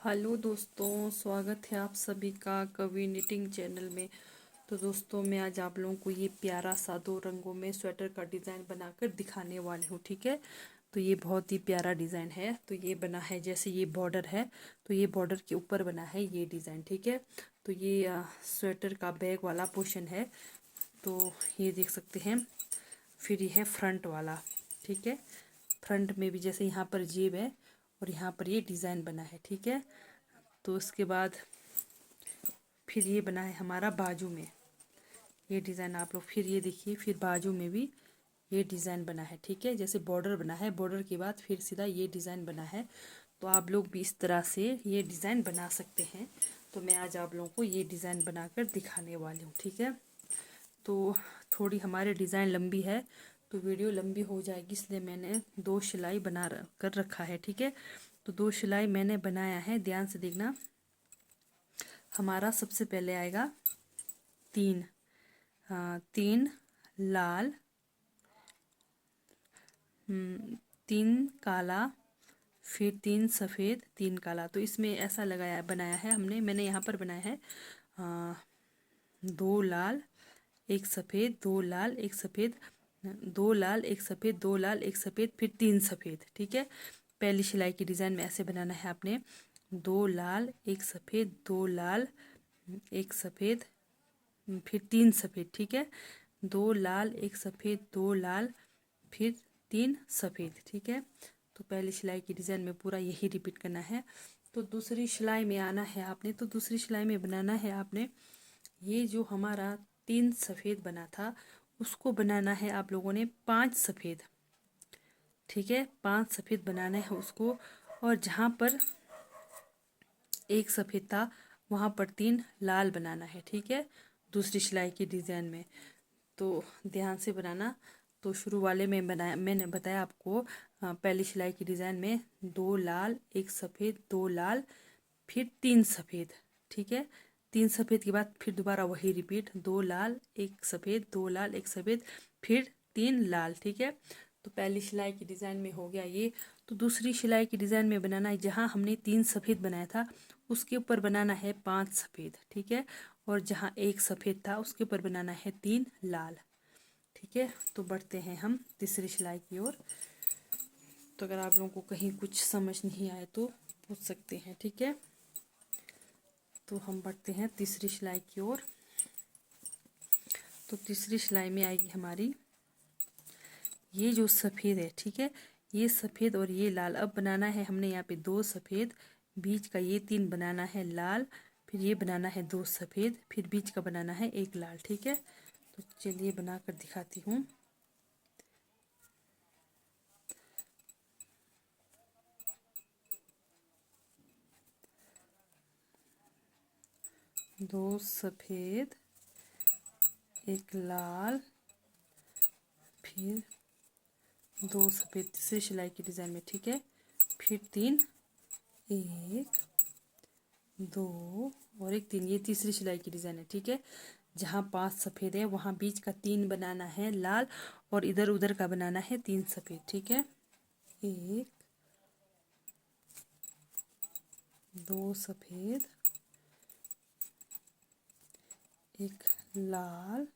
Hello दोस्तों, स्वागत है आप सभी का कवि निटिंग चैनल में। तो दोस्तों, मैं आज आप लोगों को ये प्यारा सा 2 रंगों में स्वेटर का डिज़ाइन बनाकर दिखाने वाली हूँ। ठीक है, तो ये बहुत ही प्यारा डिज़ाइन है। तो ये बना है, जैसे ये बॉर्डर है तो ये बॉर्डर के ऊपर बना है ये डिज़ाइन। ठीक है, तो ये स्वेटर का बैक वाला पोर्शन है, तो ये देख सकते हैं। फिर ये है फ्रंट वाला। ठीक है, फ्रंट में भी जैसे यहाँ पर जेब है और यहाँ पर ये डिज़ाइन बना है। ठीक है, तो उसके बाद फिर ये बना है हमारा बाजू में ये डिज़ाइन। आप लोग फिर ये देखिए, फिर बाजू में भी ये डिज़ाइन बना है। ठीक है, जैसे बॉर्डर बना है, बॉर्डर के बाद फिर सीधा ये डिज़ाइन बना है। तो आप लोग भी इस तरह से ये डिज़ाइन बना सकते हैं। तो मैं आज आप लोगों को ये डिज़ाइन बनाकर दिखाने वाली हूँ। ठीक है, तो थोड़ी हमारे डिज़ाइन लंबी है तो वीडियो लंबी हो जाएगी, इसलिए मैंने 2 सिलाई बना कर रखा है। ठीक है, तो 2 सिलाई मैंने बनाया है, ध्यान से देखना। हमारा सबसे पहले आएगा 3, हाँ 3 लाल, 3 काला, फिर 3 सफ़ेद, 3 काला। तो इसमें ऐसा लगाया बनाया है मैंने यहाँ पर बनाया है 2 लाल 1 सफ़ेद, 2 लाल 1 सफ़ेद, 2 लाल 1 सफ़ेद, 2 लाल 1 सफ़ेद, फिर 3 सफ़ेद। ठीक है, पहली सिलाई की डिज़ाइन में ऐसे बनाना है आपने। 2 लाल 1 सफ़ेद, 2 लाल 1 सफ़ेद, फिर 3 सफ़ेद। ठीक है, 2 लाल 1 सफ़ेद, 2 लाल, फिर 3 सफ़ेद। ठीक है, तो पहली सिलाई की डिज़ाइन में पूरा यही रिपीट करना है। तो दूसरी सिलाई में आना है आपने, तो दूसरी सिलाई में बनाना है आपने ये जो हमारा 3 सफ़ेद बना था उसको बनाना है आप लोगों ने 5 सफ़ेद। ठीक है, 5 सफ़ेद बनाना है उसको, और जहाँ पर 1 सफ़ेद था वहाँ पर 3 लाल बनाना है। ठीक है, दूसरी सिलाई की डिज़ाइन में तो ध्यान से बनाना। तो शुरू वाले में बनाया, मैंने बताया आपको पहली सिलाई की डिज़ाइन में 2 लाल 1 सफ़ेद, 2 लाल, फिर 3 सफ़ेद। ठीक है, 3 सफ़ेद के बाद फिर दोबारा वही रिपीट, 2 लाल 1 सफ़ेद, 2 लाल 1 सफ़ेद, फिर 3 लाल। ठीक है, तो पहली सिलाई की डिज़ाइन में हो गया ये। तो दूसरी सिलाई की डिज़ाइन में बनाना है, जहाँ हमने 3 सफ़ेद बनाया था उसके ऊपर बनाना है 5 सफ़ेद। ठीक है, और जहाँ 1 सफ़ेद था उसके ऊपर बनाना है 3 लाल। ठीक है, तो बढ़ते हैं हम तीसरी सिलाई की ओर। तो अगर आप लोगों को कहीं कुछ समझ नहीं आए तो पूछ सकते हैं। ठीक है, तो हम बढ़ते हैं तीसरी सिलाई की ओर। तो तीसरी सिलाई में आएगी हमारी ये जो सफ़ेद है। ठीक है, ये सफ़ेद और ये लाल। अब बनाना है हमने यहाँ पे 2 सफ़ेद, बीच का ये 3 बनाना है लाल, फिर ये बनाना है 2 सफ़ेद, फिर बीच का बनाना है 1 लाल। ठीक है, तो चलिए बना कर दिखाती हूँ। दो सफ़ेद 1 लाल, फिर 2 सफ़ेद तीसरी सिलाई की डिज़ाइन में। ठीक है, फिर 3 1 2 और 1 3, ये तीसरी सिलाई की डिज़ाइन है। ठीक है, जहाँ 5 सफ़ेद है वहाँ बीच का 3 बनाना है लाल, और इधर उधर का बनाना है 3 सफ़ेद। ठीक है, 1 2 सफ़ेद 1 लाल,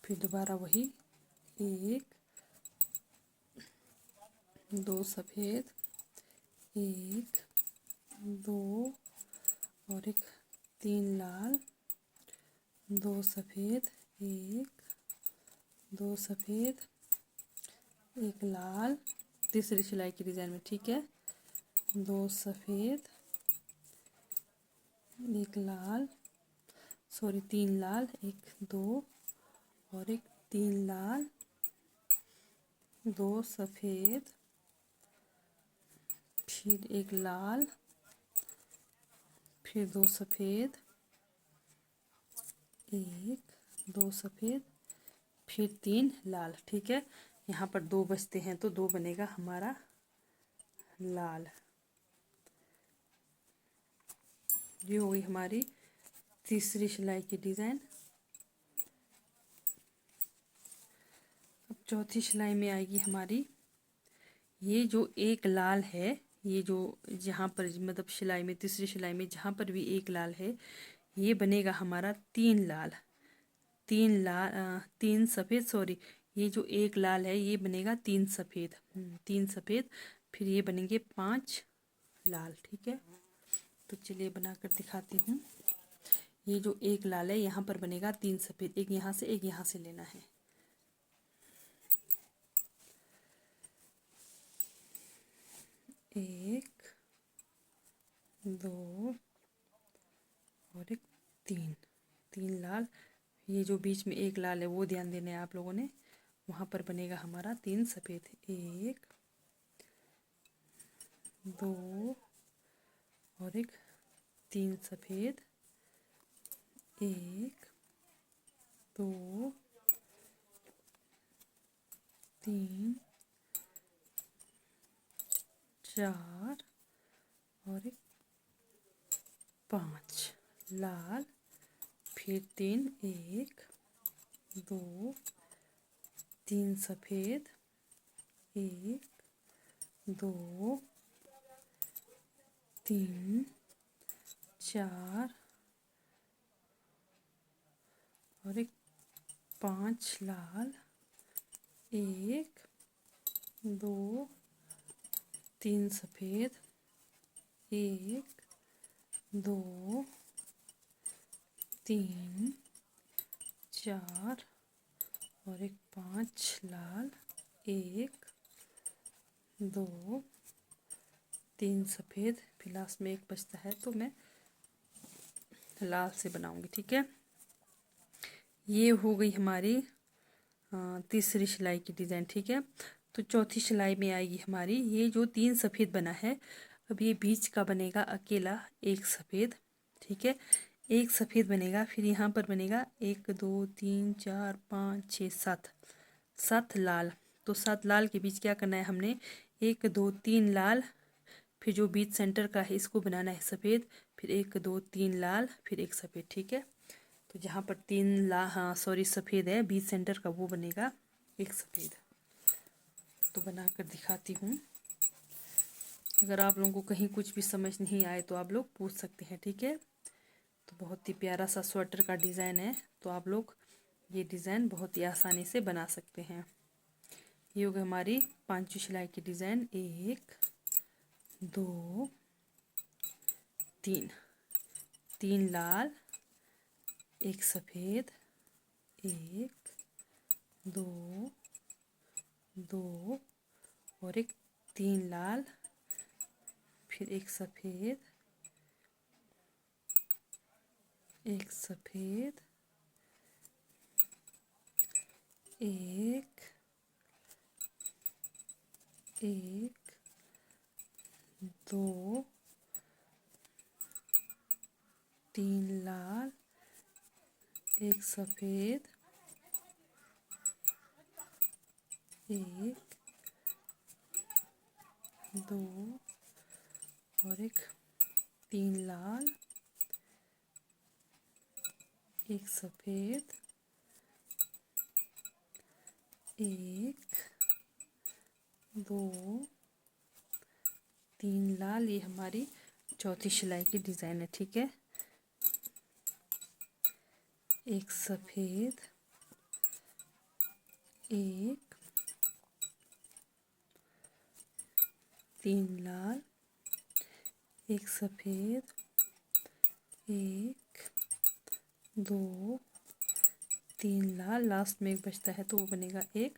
फिर दोबारा वही 1 2 सफ़ेद 1 2 और 1 3 लाल, 2 सफ़ेद 1 2 सफ़ेद 1 लाल, तीसरी सिलाई की डिज़ाइन में। ठीक है, 2 सफ़ेद 1 लाल, सॉरी 3 लाल, 1 2 और 1 3 लाल, 2 सफ़ेद, फिर 1 लाल, फिर 2 सफ़ेद 1 2 सफ़ेद, फिर 3 लाल। ठीक है, यहाँ पर 2 बचते हैं तो 2 बनेगा हमारा लाल। ये हो गई हमारी तीसरी सिलाई की डिज़ाइन। अब चौथी सिलाई में आएगी हमारी ये जो 1 लाल है, ये जो जहाँ पर मतलब सिलाई में, तीसरी सिलाई में जहाँ पर भी एक लाल है, ये बनेगा हमारा तीन लाल, तीन सफ़ेद, सॉरी, ये जो एक लाल है ये बनेगा तीन सफ़ेद, तीन सफ़ेद, फिर ये बनेंगे पांच लाल। ठीक है, तो चलिए बनाकर दिखाती हूँ। ये जो एक लाल है यहाँ पर बनेगा तीन सफ़ेद, एक यहाँ से एक यहाँ से लेना है। एक, दो और एक, तीन, तीन लाल। ये जो बीच में एक लाल है वो ध्यान देना है आप लोगों ने, वहाँ पर बनेगा हमारा तीन सफ़ेद। एक, दो और एक, तीन सफ़ेद, एक, दो, तीन, चार और एक, पाँच लाल, फिर तीन, एक, दो, तीन सफ़ेद, एक, दो, तीन, चार और एक, पाँच लाल, एक, दो, तीन सफ़ेद, एक, दो, तीन, चार और एक, पाँच लाल, एक, दो, तीन सफ़ेद, फिर लास्ट में एक बचता है तो मैं लाल से बनाऊंगी। ठीक है, ये हो गई हमारी तीसरी सिलाई की डिज़ाइन। ठीक है, तो चौथी सिलाई में आएगी हमारी ये जो तीन सफ़ेद बना है, अब ये बीच का बनेगा अकेला एक सफ़ेद। ठीक है, एक सफ़ेद बनेगा, फिर यहाँ पर बनेगा एक, दो, तीन, चार, पाँच, छः, सात, सात लाल। तो सात लाल के बीच क्या करना है हमने, एक, दो, तीन लाल, फिर जो बीच सेंटर का है इसको बनाना है सफ़ेद, फिर एक, दो, तीन लाल, फिर एक सफ़ेद। ठीक है, तो जहाँ पर तीन हाँ सॉरी सफ़ेद है बीच सेंटर का, वो बनेगा एक सफ़ेद। तो बना कर दिखाती हूँ। अगर आप लोगों को कहीं कुछ भी समझ नहीं आए तो आप लोग पूछ सकते हैं। ठीक है, तो बहुत ही प्यारा सा स्वेटर का डिज़ाइन है, तो आप लोग ये डिज़ाइन बहुत ही आसानी से बना सकते हैं। ये होगी हमारी पांचवी सिलाई की डिज़ाइन। एक, दो, तीन, तीन लाल, एक सफ़ेद, एक, दो, दो और एक, तीन लाल, फिर एक सफ़ेद, एक सफ़ेद, एक, एक, दो, तीन लाल, एक सफ़ेद, एक, दो और एक, तीन लाल, एक सफ़ेद, एक, दो, तीन लाल। ये हमारी चौथी सिलाई की डिज़ाइन है। ठीक है, एक सफ़ेद, एक, तीन लाल, एक सफ़ेद, एक, दो, तीन लाल, लास्ट में एक बचता है तो वो बनेगा एक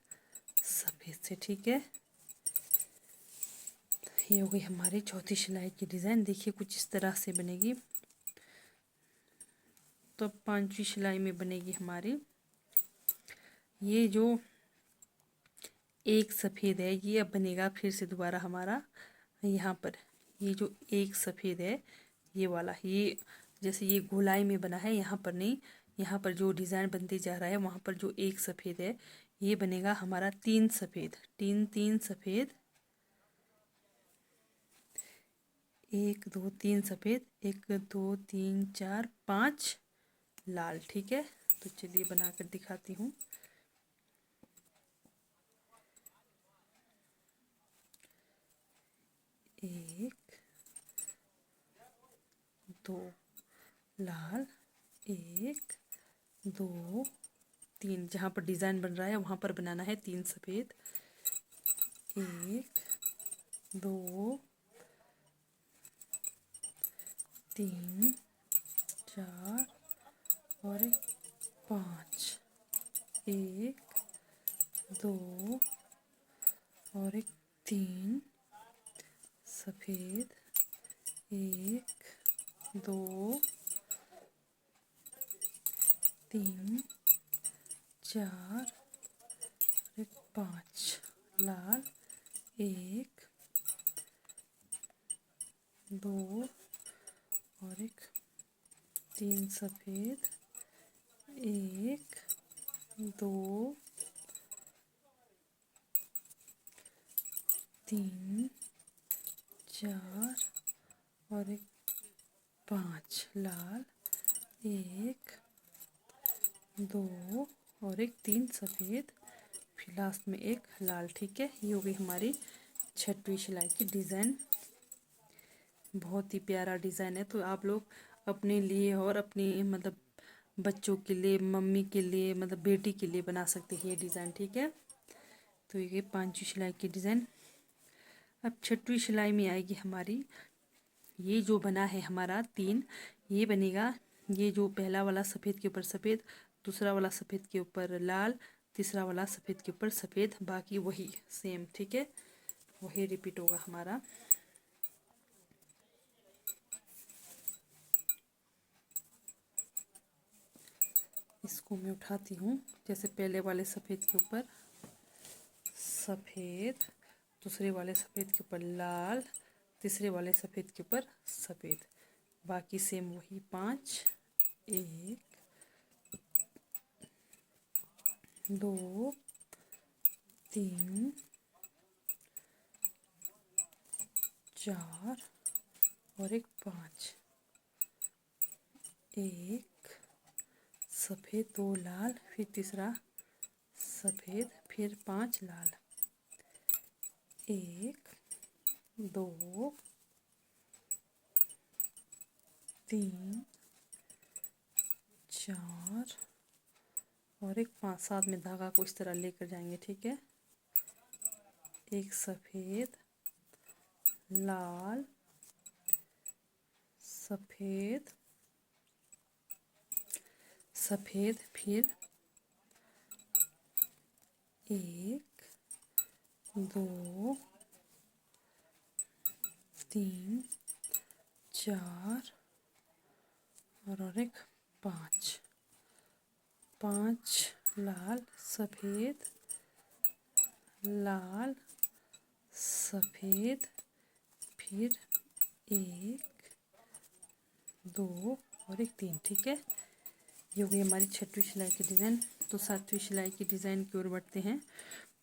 सफ़ेद से। ठीक है, ये हो गई हमारी चौथी सिलाई की डिज़ाइन। देखिए कुछ इस तरह से बनेगी। तो पांचवी सिलाई में बनेगी हमारी ये जो एक सफ़ेद है, ये अब बनेगा फिर से दोबारा हमारा यहाँ पर। ये जो एक सफ़ेद है ये वाला, ये जैसे ये गोलाई में बना है, यहाँ पर नहीं, यहाँ पर जो डिज़ाइन बनते जा रहा है वहाँ पर जो एक सफ़ेद है ये बनेगा हमारा तीन सफ़ेद, तीन, तीन सफ़ेद, एक, दो, तीन सफ़ेद, एक, दो, तीन, चार, पाँच लाल। ठीक है, तो चलिए बनाकर दिखाती हूँ। एक, दो लाल, एक, दो, तीन। जहाँ पर डिज़ाइन बन रहा है वहाँ पर बनाना है 3 सफ़ेद। एक, दो, तीन, चार और एक 5। एक, दो और एक 3 सफ़ेद। एक, दो, तीन, चार और एक 5 लाल। एक, दो और एक 3 सफ़ेद। एक, दो, तीन, चार और एक 5 लाल। एक, दो और एक 3 सफ़ेद, फिर लास्ट में एक लाल। ठीक है, ये हो गई हमारी 6वीं सिलाई की डिज़ाइन। बहुत ही प्यारा डिज़ाइन है। तो आप लोग अपने लिए और अपनी मतलब बच्चों के लिए, मम्मी के लिए, मतलब बेटी के लिए बना सकते हैं ये डिज़ाइन। ठीक है, तो ये 5वीं सिलाई की डिज़ाइन। अब 6वीं सिलाई में आएगी हमारी, ये जो बना है हमारा 3, ये बनेगा। ये जो पहला वाला सफ़ेद के ऊपर सफ़ेद, दूसरा वाला सफ़ेद के ऊपर लाल, तीसरा वाला सफ़ेद के ऊपर सफ़ेद, बाकी वही सेम। ठीक है, वही रिपीट होगा हमारा। इसको मैं उठाती हूँ। जैसे पहले वाले सफ़ेद के ऊपर सफ़ेद, दूसरे वाले सफ़ेद के ऊपर लाल, तीसरे वाले सफ़ेद के ऊपर सफ़ेद, बाकी सेम वही 5। एक, दो, तीन, चार और एक 5। एक सफ़ेद, दो लाल, फिर तीसरा सफ़ेद, फिर 5 लाल। एक, दो, तीन, चार और एक 5। साथ में धागा को इस तरह लेकर जाएंगे। ठीक है, एक सफ़ेद, लाल, सफ़ेद, सफ़ेद, फिर एक, दो, तीन, चार और एक 5। 5 लाल, सफ़ेद, लाल, सफ़ेद, फिर एक, दो और एक 3। ठीक है, ये हो गई हमारी 6वीं सिलाई की डिज़ाइन। तो 7वीं सिलाई की डिज़ाइन की ओर बढ़ते हैं।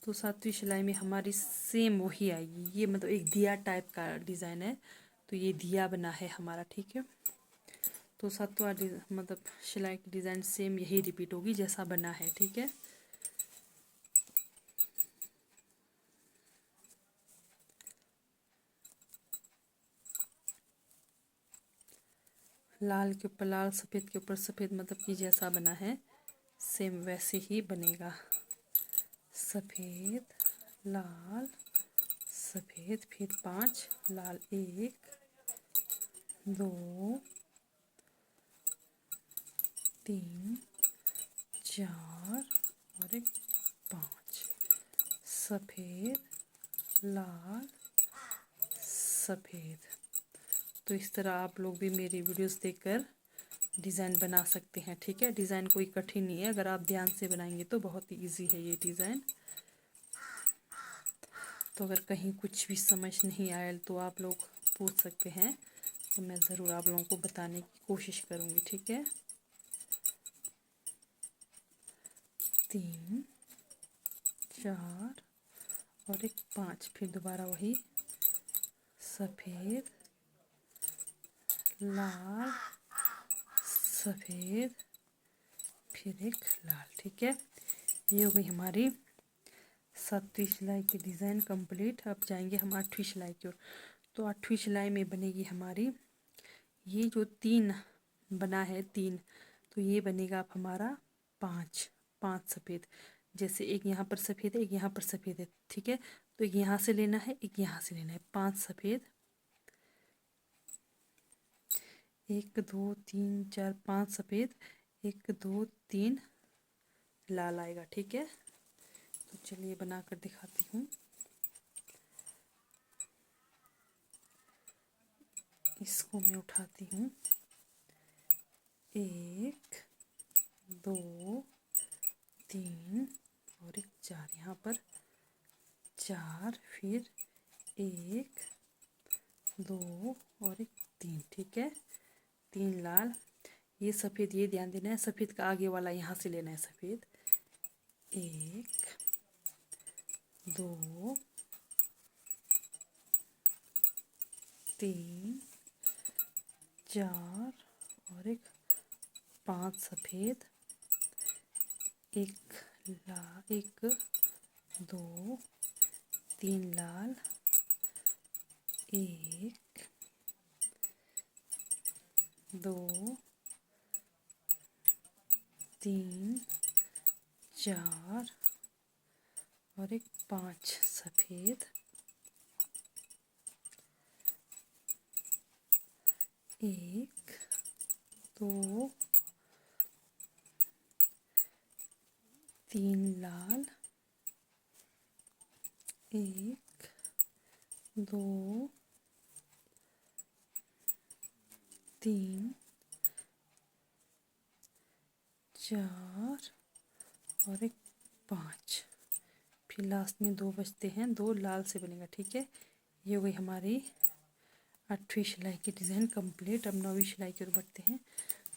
तो 7वीं सिलाई में हमारी सेम वही आएगी। ये मतलब एक दिया टाइप का डिज़ाइन है, तो ये दिया बना है हमारा। ठीक है, तो 7वां मतलब सिलाई की डिज़ाइन सेम यही रिपीट होगी जैसा बना है। ठीक है, लाल के ऊपर लाल, सफ़ेद के ऊपर सफ़ेद, मतलब कि जैसा बना है सेम वैसे ही बनेगा। सफ़ेद, लाल, सफ़ेद, फिर 5 लाल। एक, दो, तीन, चार और एक 5। सफ़ेद, लाल, सफ़ेद। तो इस तरह आप लोग भी मेरी वीडियोस देखकर डिज़ाइन बना सकते हैं। ठीक है, डिज़ाइन कोई कठिन नहीं है, अगर आप ध्यान से बनाएंगे तो बहुत ही ईजी है ये डिज़ाइन। तो अगर कहीं कुछ भी समझ नहीं आया तो आप लोग पूछ सकते हैं, तो मैं ज़रूर आप लोगों को बताने की कोशिश करूँगी। ठीक है, 3, 4 और एक 5, फिर दोबारा वही सफ़ेद, लाल, सफ़ेद, फिर एक लाल। ठीक है, ये हो गई हमारी 7वीं सिलाई की डिज़ाइन कंप्लीट। अब जाएंगे हम 8वीं सिलाई की ओर। तो 8वीं सिलाई में बनेगी हमारी, ये जो 3 बना है 3, तो ये बनेगा अब हमारा 5 सफ़ेद। जैसे एक यहाँ पर सफ़ेद है, एक यहाँ पर सफ़ेद है, ठीक है। तो एक यहाँ से लेना है, एक यहाँ से लेना है। 5 सफ़ेद, 1 2 3 4 5 सफ़ेद, 1 2 3 लाल आएगा, ठीक है। तो चलिए बना कर दिखाती हूँ। इसको मैं उठाती हूँ, 1 2 3 और एक 4, यहाँ पर 4, फिर 1 2 और एक 3, ठीक है। 3 लाल, ये सफ़ेद, ये ध्यान देना है, सफ़ेद का आगे वाला यहाँ से लेना है सफ़ेद। 1 2 3 4 और एक 5 सफ़ेद, 1 2 3 लाल, 1 2 3 4 और एक 5 सफ़ेद, 1 2 3 लाल, 1 2 3 4 और एक 5, फिर लास्ट में 2 बचते हैं, 2 लाल से बनेगा, ठीक है। ये हो गई हमारी 8वीं सिलाई की डिज़ाइन कंप्लीट। अब 9वीं सिलाई की ओर बढ़ते हैं।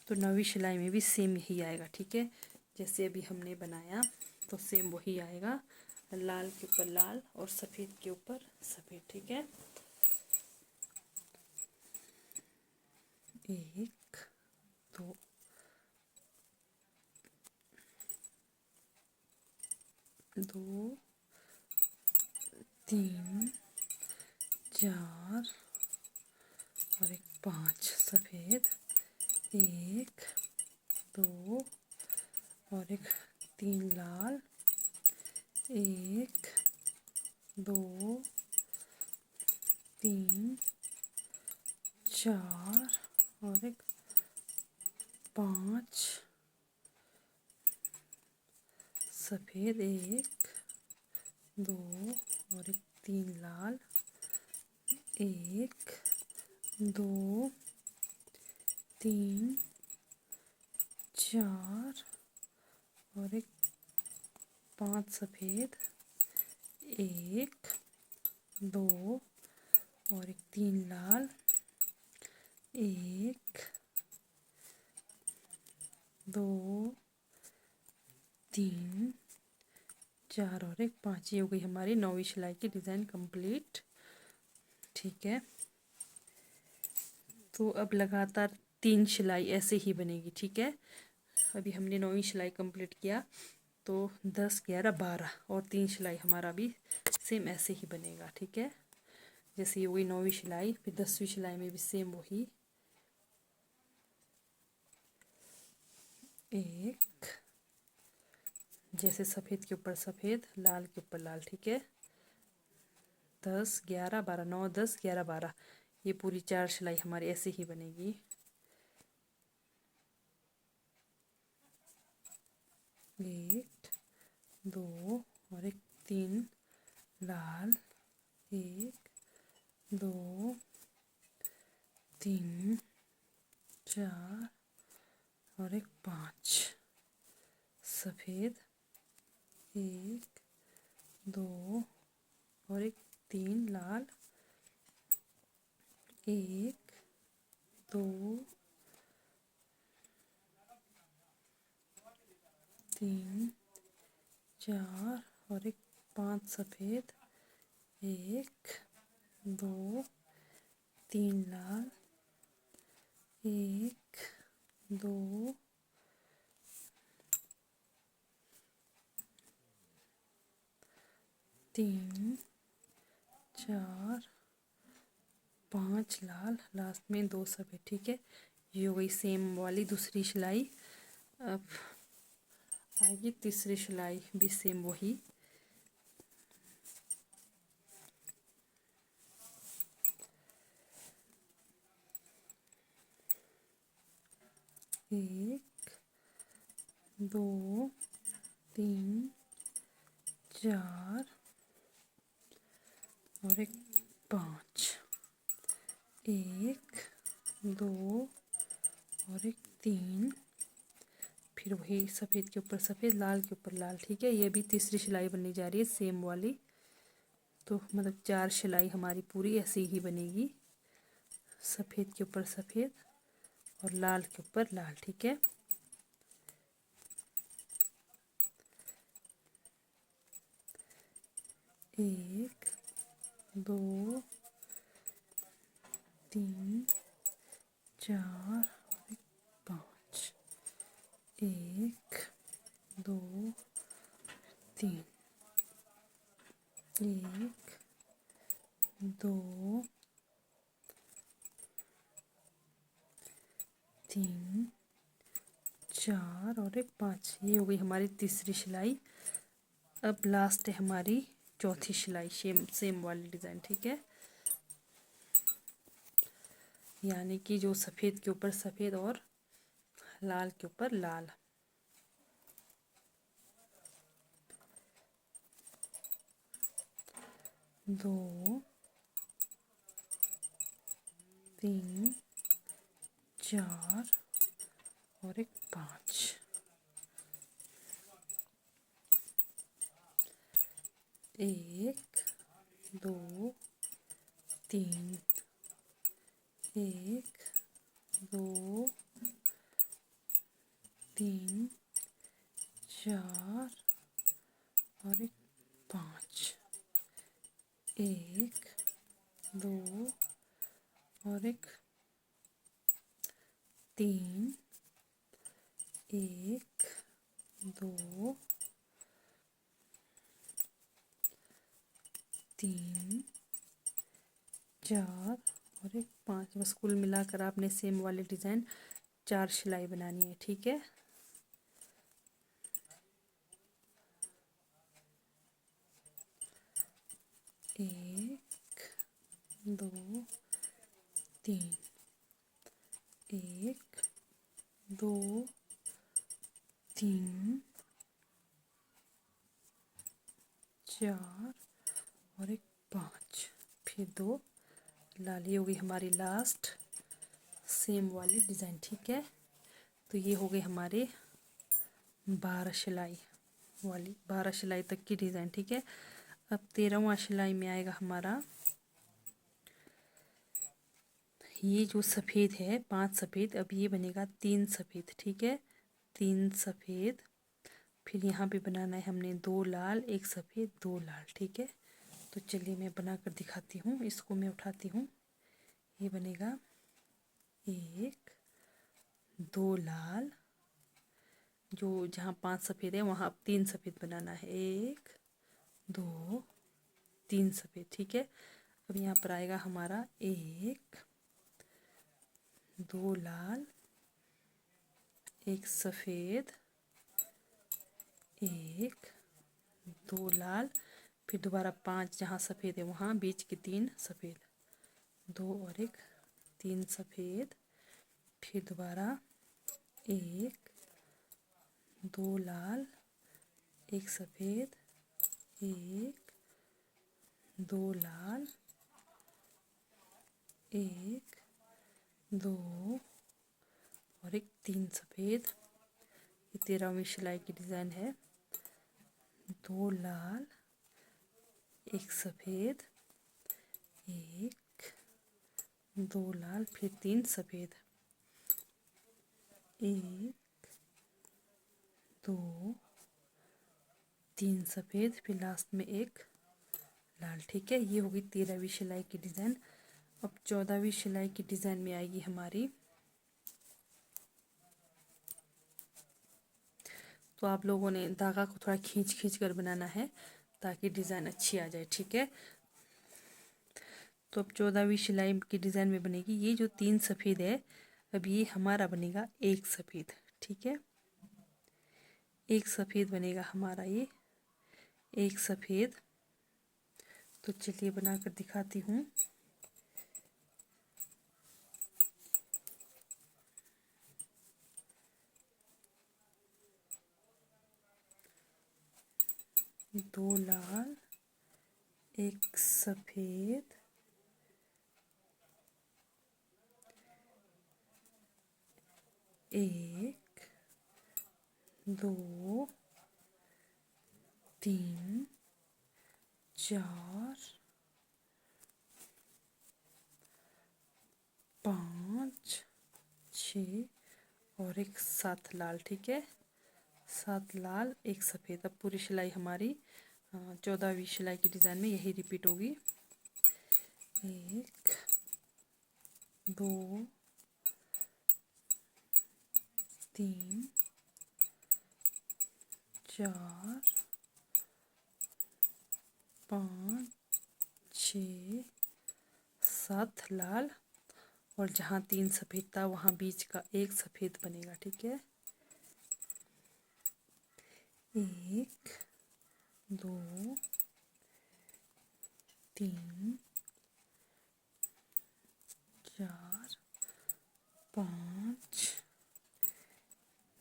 तो 9वीं सिलाई में भी सेम यही आएगा, ठीक है। जैसे अभी हमने बनाया तो सेम वही आएगा, लाल के ऊपर लाल और सफ़ेद के ऊपर सफ़ेद, ठीक है। 1 2 2 3 4 और एक 5 सफ़ेद, 1 2 और एक 3 लाल, 1 2 3 4 और एक 5 सफ़ेद, 1 2 और एक 3 लाल, 1 2 3 4 और एक 5 सफ़ेद, 1 2 और एक 3 लाल, 1 2 3 4 और एक 5। ये हो गई हमारी 9वीं सिलाई की डिज़ाइन कंप्लीट, ठीक है। तो अब लगातार 3 सिलाई ऐसे ही बनेगी, ठीक है। अभी हमने 9वीं सिलाई कंप्लीट किया, तो 10 11 12 और 3 सिलाई हमारा भी सेम ऐसे ही बनेगा, ठीक है। जैसे ये वही 9वीं सिलाई, फिर 10वीं सिलाई में भी सेम वही, 1 जैसे सफ़ेद के ऊपर सफ़ेद, लाल के ऊपर लाल, ठीक है। 10 11 12, 9 10 11 12, ये पूरी 4 सिलाई हमारी ऐसे ही बनेगी। एक 2 और एक 3 लाल, 1 2 3 4 और एक 5 सफ़ेद, 1 2 और एक 3 लाल, 1 2 3 4 और एक 5 सफ़ेद, 1 2 3 लाल, 1 2 3 4 5 लाल, लास्ट में 2 सफ़ेद। ठीक है, ये हो गई सेम वाली दूसरी सिलाई। अब आएगी तीसरी सिलाई, भी सेम वही। एक, 2, 3, 4 और एक 5। 1, 2 और एक 3। फिर वही सफ़ेद के ऊपर सफ़ेद, लाल के ऊपर लाल। ठीक है, ये भी तीसरी सिलाई बनने जा रही है सेम वाली। तो मतलब 4 सिलाई हमारी पूरी ऐसी ही बनेगी, सफ़ेद के ऊपर सफ़ेद और लाल के ऊपर लाल। ठीक है, एक, 2, 3, 4, 5। 1, 2, 3। 1, 2, 3, 4 और एक 5। ये हो गई हमारी तीसरी सिलाई। अब लास्ट है हमारी चौथी सिलाई, सेम वाली डिज़ाइन। ठीक है, यानी कि जो सफ़ेद के ऊपर सफ़ेद और लाल के ऊपर लाल। 2, 3, 4 और एक 5। 1, 2, 3। 1, 2, 3, 4 और एक 5। 1, 2 और एक 3। 1, 2, 3, 4 और एक 5। बस कुल मिलाकर आपने सेम वाले डिज़ाइन 4 सिलाई बनानी है। ठीक है, एक, 2, 3। 1, 2, 3, 4 और एक 5। फिर 2 लाल। ये हो गई हमारी लास्ट सेम वाली डिज़ाइन। ठीक है, तो ये हो गई हमारे 12 सिलाई वाली, 12 सिलाई तक की डिज़ाइन। ठीक है, अब 13वां सिलाई में आएगा हमारा ये जो सफ़ेद है, 5 सफ़ेद। अब ये बनेगा 3 सफ़ेद। ठीक है, 3 सफ़ेद। फिर यहाँ पे बनाना है हमने 2 लाल, 1 सफ़ेद, 2 लाल। ठीक है, तो चलिए मैं बना कर दिखाती हूँ। इसको मैं उठाती हूँ। ये बनेगा 1, 2 लाल, जो जहाँ 5 सफ़ेद है वहाँ अब 3 सफ़ेद बनाना है। 1, 2, 3 सफ़ेद। ठीक है, अब यहाँ पर आएगा हमारा 1, 2 लाल, 1 सफ़ेद, 1, 2 लाल। फिर दोबारा 5 जहाँ सफ़ेद है वहाँ बीच के 3 सफ़ेद, 2 और 1, 3 सफ़ेद। फिर दोबारा 1, 2 लाल, 1 सफ़ेद, 1, 2 लाल, 1, 2 और एक 3 सफ़ेद। ये 13वीं सिलाई की डिज़ाइन है। 2 लाल, 1 सफ़ेद, 1, 2 लाल, फिर 3 सफ़ेद, 1, 2, 3 सफ़ेद, फिर लास्ट में 1 लाल। ठीक है, ये होगी 13वीं सिलाई की डिज़ाइन। अब 14वीं सिलाई की डिज़ाइन में आएगी हमारी। तो आप लोगों ने धागा को थोड़ा खींच खींच कर बनाना है ताकि डिज़ाइन अच्छी आ जाए। ठीक है, तो अब 14वीं सिलाई की डिज़ाइन में बनेगी ये जो 3 सफ़ेद है, अब ये हमारा बनेगा एक सफ़ेद। ठीक है, एक सफ़ेद बनेगा हमारा ये, एक सफ़ेद। तो चलिए बनाकर दिखाती हूँ। दो लाल, एक सफ़ेद, एक, दो, तीन, चार, पाँच, छः और एक 7 लाल। ठीक है, 7 लाल एक सफ़ेद। अब पूरी सिलाई हमारी 14वीं सिलाई की डिज़ाइन में यही रिपीट होगी। एक, दो, तीन, चार, पाँच, छः, 7 लाल और जहाँ 3 सफ़ेद था वहाँ बीच का एक सफ़ेद बनेगा। ठीक है, एक, दो, तीन, चार, पाँच,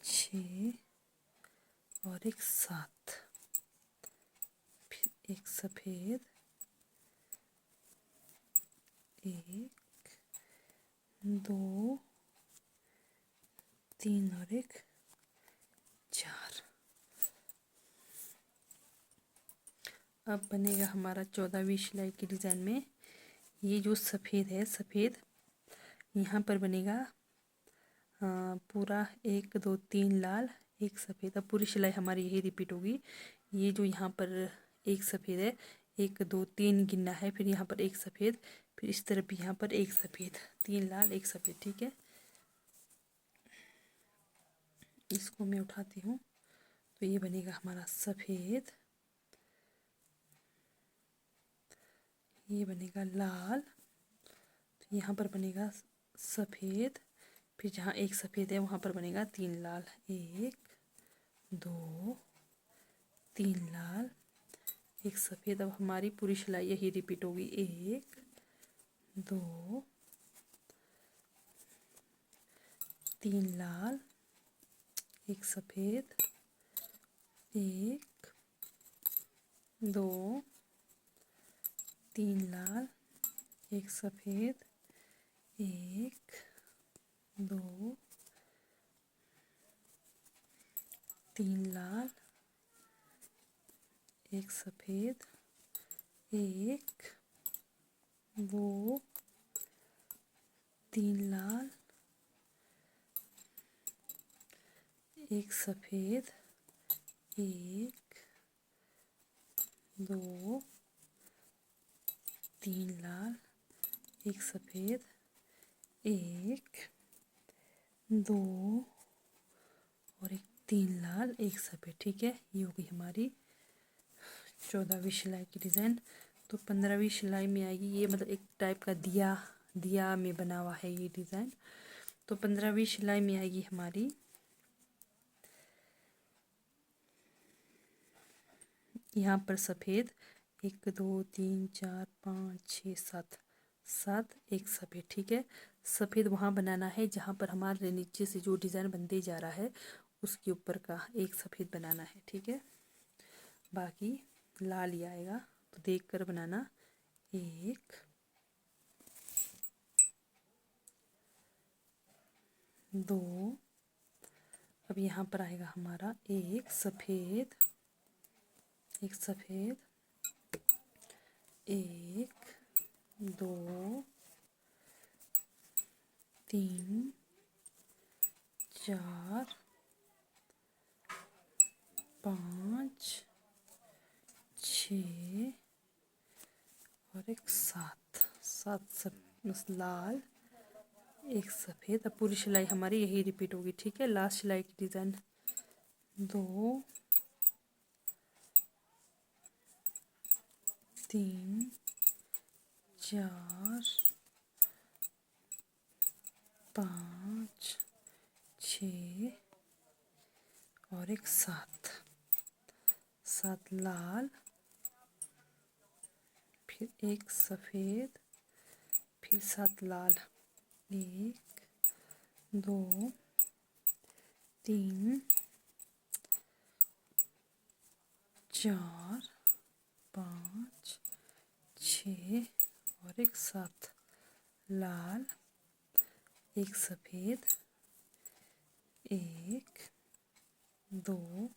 छः और एक 7, फिर एक सफ़ेद, एक, दो, तीन और एक 4। अब बनेगा हमारा 14वीं सिलाई की डिज़ाइन में ये जो सफ़ेद है, सफ़ेद यहाँ पर बनेगा पूरा 1 2 3 लाल एक सफ़ेद। अब पूरी सिलाई हमारी यही रिपीट होगी। ये जो यहाँ पर एक सफ़ेद है, 1 2 3 गिनना है, फिर यहाँ पर एक सफ़ेद, फिर इस तरफ भी यहाँ पर एक सफ़ेद, 3 लाल एक सफ़ेद। ठीक है, इसको मैं उठाती हूँ। तो ये बनेगा हमारा सफ़ेद, ये बनेगा लाल, तो यहाँ पर बनेगा सफ़ेद, फिर जहाँ एक सफ़ेद है वहाँ पर बनेगा 3 लाल, 1 2 3 लाल एक सफ़ेद। अब हमारी पूरी सिलाई यही रिपीट होगी। 1 2 3 लाल एक सफ़ेद, 1 2 3 लाल एक सफ़ेद, 1 2 3 लाल एक सफ़ेद, 1 2 3 लाल एक सफ़ेद, 1 2 3 लाल एक सफ़ेद, 1 2 और एक 3 लाल एक सफ़ेद। ठीक है, ये होगी हमारी 14वीं सिलाई की डिज़ाइन। तो 15वीं सिलाई में आएगी ये, मतलब एक टाइप का दिया, दिया में बना हुआ है ये डिज़ाइन। तो 15वीं सिलाई में आएगी हमारी यहाँ पर सफ़ेद 1 2 3 4 5 6 7, 7 एक सफ़ेद। ठीक है, सफ़ेद वहाँ बनाना है जहाँ पर हमारे नीचे से जो डिज़ाइन बनते जा रहा है उसके ऊपर का एक सफ़ेद बनाना है। ठीक है, बाकी लाल ही आएगा, तो देख कर बनाना। 1 2, अब यहाँ पर आएगा हमारा एक सफ़ेद, एक सफ़ेद, 1 2 3 4 5 6 और एक 7, 7 लाल एक सफ़ेद। अब पूरी सिलाई हमारी यही रिपीट होगी। ठीक है, लास्ट सिलाई की डिज़ाइन 2 3 4 5 6 और एक 7, 7 लाल, फिर एक सफ़ेद, फिर 7 लाल, 1 2 3 4 5 6 और एक 7 लाल, एक सफ़ेद, 1 2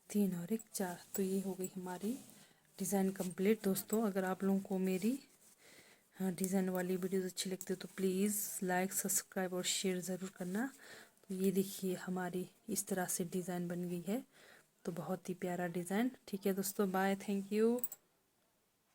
3 और एक 4। तो ये हो गई हमारी डिज़ाइन कंप्लीट। दोस्तों अगर आप लोगों को मेरी डिज़ाइन वाली वीडियोस अच्छी लगती है तो प्लीज़ लाइक, सब्सक्राइब और शेयर ज़रूर करना। तो ये देखिए हमारी इस तरह से डिज़ाइन बन गई है। तो बहुत ही प्यारा डिज़ाइन। ठीक है दोस्तों, बाय, थैंक यू।